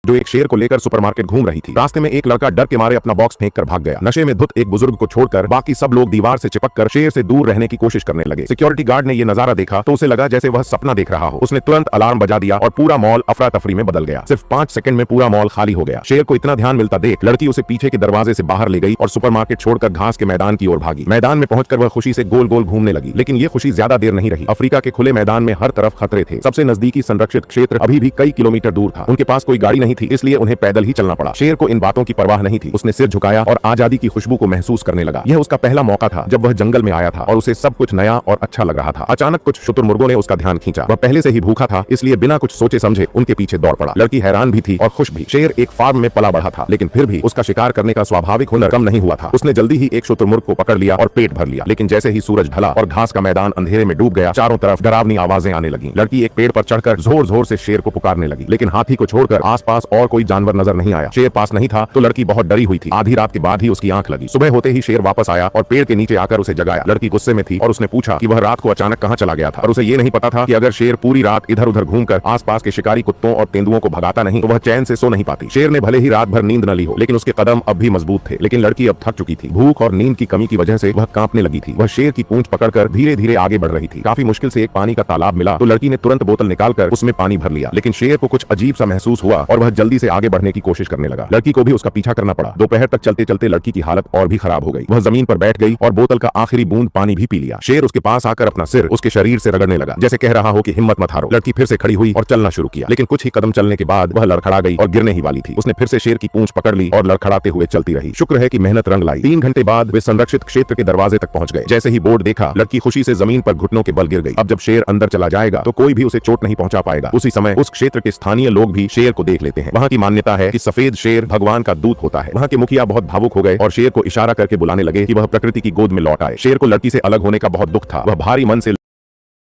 जो एक शेर को लेकर सुपरमार्केट घूम रही थी। रास्ते में एक लड़का डर के मारे अपना बॉक्स फेंक कर भाग गया। नशे में धुत एक बुजुर्ग को छोड़कर बाकी सब लोग दीवार से चिपककर शेर से दूर रहने की कोशिश करने लगे। सिक्योरिटी गार्ड ने यह नजारा देखा तो उसे लगा जैसे वह सपना देख रहा हो। उसने तुरंत अलार्म बजा दिया और पूरा मॉल अफरा तफरी में बदल गया। सिर्फ 5 सेकंड में पूरा मॉल खाली हो गया। शेर को इतना ध्यान मिलता देख लड़की उसे पीछे के दरवाजे से बाहर ले गई और सुपरमार्केट छोड़कर घास के मैदान की ओर भागी। मैदान में पहुंचकर वह खुशी से गोल गोल घूमने लगी, लेकिन ये खुशी ज्यादा देर नहीं रही। अफ्रीका के खुले मैदान में हर तरफ खतरे थे। सबसे नजदीकी संरक्षित क्षेत्र अभी भी कई किलोमीटर दूर था। उनके पास कोई गाड़ी नहीं थी, इसलिए उन्हें पैदल ही चलना पड़ा। शेर को इन बातों की परवाह नहीं थी। उसने सिर झुकाया और आजादी की खुशबू को महसूस करने लगा। यह उसका पहला मौका था जब वह जंगल में आया था और उसे सब कुछ नया और अच्छा लग रहा था। अचानक कुछ शुतुरमुर्गों ने उसका ध्यान खींचा। वह पहले से ही भूखा था, इसलिए बिना कुछ सोचे समझे उनके पीछे दौड़ पड़ा। लड़की हैरान भी थी और खुश भी। शेर एक फार्म में पला बढ़ा था, लेकिन फिर भी उसका शिकार करने का स्वाभाविक हुनर कम नहीं हुआ था। उसने जल्दी ही एक शुतुरमुर्ग को पकड़ लिया और पेट भर लिया। लेकिन जैसे ही सूरज ढला और घास का मैदान अंधेरे में डूब गया, चारों तरफ डरावनी आवाजें आने लगी। लड़की एक पेड़ पर चढ़कर जोर जोर से शेर को पुकारने लगी, लेकिन हाथी को छोड़कर आसपास और कोई जानवर नजर नहीं आया। शेर पास नहीं था तो लड़की बहुत डरी हुई थी। आधी रात के बाद ही उसकी आंख लगी। सुबह होते ही शेर वापस आया और पेड़ के नीचे आकर उसे जगाया। लड़की गुस्से में थी और उसने पूछा कि वह रात को अचानक कहां चला गया था, और उसे ये नहीं पता था कि अगर शेर पूरी रात इधर उधर घूमकर आसपास के शिकारी कुत्तों और तेंदुओं को भगाता नहीं तो वह चैन से सो नहीं पाती। शेर ने भले ही रात भर नींद न ली हो, लेकिन उसके कदम अब भी मजबूत थे। लेकिन लड़की अब थक चुकी थी। भूख और नींद की कमी की वजह से वह कांपने लगी थी। वह शेर की पूंछ पकड़कर धीरे धीरे आगे बढ़ रही थी। काफी मुश्किल से एक पानी का तालाब मिला तो लड़की ने तुरंत बोतल निकालकर उसमें पानी भर लिया। लेकिन शेर को कुछ अजीब सा महसूस हुआ और वह जल्दी से आगे बढ़ने की कोशिश करने लगा। लड़की को भी उसका पीछा करना पड़ा। दोपहर तक चलते चलते लड़की की हालत और भी खराब हो गई। वह जमीन पर बैठ गई और बोतल का आखिरी बूंद पानी भी पी लिया। शेर उसके पास आकर अपना सिर उसके शरीर से रगड़ने लगा, जैसे कह रहा हो कि हिम्मत मत हारो। लड़की फिर से खड़ी हुई और चलना शुरू किया, लेकिन कुछ ही कदम चलने के बाद वह लड़खड़ा गई और गिरने ही वाली थी। उसने फिर से शेर की पूंछ पकड़ ली और लड़खड़ाते हुए चलती रही। शुक्र है कि मेहनत रंग लाई। 3 घंटे बाद वे संरक्षित क्षेत्र के दरवाजे तक पहुंच गए। जैसे ही बोर्ड देखा, लड़की खुशी से जमीन पर घुटनों के बल गिर गई। अब जब शेर अंदर चला जाएगा तो कोई भी उसे चोट नहीं पहुंचा पाएगा। उसी समय उस क्षेत्र के स्थानीय लोग भी शेर को देख लेते हैं। वहाँ की मान्यता है कि सफेद शेर भगवान का दूत होता है। वहाँ के मुखिया बहुत भावुक हो गए और शेर को इशारा करके बुलाने लगे कि वह प्रकृति की गोद में लौट आए। शेर को लड़की से अलग होने का बहुत दुख था। वह भारी मन से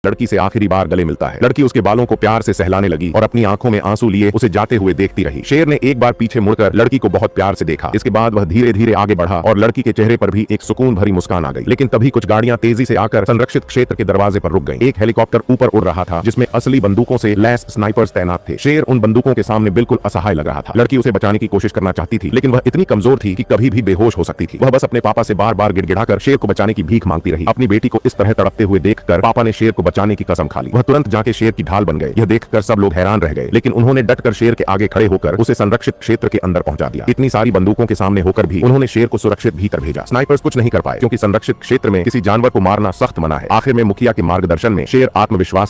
लड़की से आखिरी बार गले मिलता है। लड़की उसके बालों को प्यार से सहलाने लगी और अपनी आंखों में आंसू लिए उसे जाते हुए देखती रही। शेर ने एक बार पीछे मुड़कर लड़की को बहुत प्यार से देखा। इसके बाद वह धीरे धीरे आगे बढ़ा और लड़की के चेहरे पर भी एक सुकून भरी मुस्कान आ गई। लेकिन तभी कुछ गाड़ियां तेजी से आकर संरक्षित क्षेत्र के दरवाजे पर रुक गईं। एक हेलीकॉप्टर ऊपर उड़ रहा था जिसमें असली बंदूकों से लैस स्नाइपर्स तैनात थे। शेर उन बंदूकों के सामने बिल्कुल असहाय लग रहा था। लड़की उसे बचाने की कोशिश करना चाहती थी, लेकिन वह इतनी कमजोर थी कि कभी भी बेहोश हो सकती थी। वह बस अपने पापा से बार बार गिड़गिड़ाकर शेर को बचाने की भीख मांगती रही। अपनी बेटी को इस तरह तड़पते हुए देखकर पापा ने शेर को बचाने की कसम खा ली। वह तुरंत जाके शेर की ढाल बन गए। यह देखकर सब लोग हैरान रह गए, लेकिन उन्होंने डटकर शेर के आगे खड़े होकर उसे संरक्षित क्षेत्र के अंदर पहुंचा दिया। इतनी सारी बंदूकों के सामने होकर भी उन्होंने शेर को सुरक्षित भीतर भेजा। स्नाइपर्स कुछ नहीं कर पाए क्योंकि संरक्षित क्षेत्र में किसी जानवर को मारना सख्त मना है। आखिर में मुखिया के मार्गदर्शन में शेर आत्मविश्वास के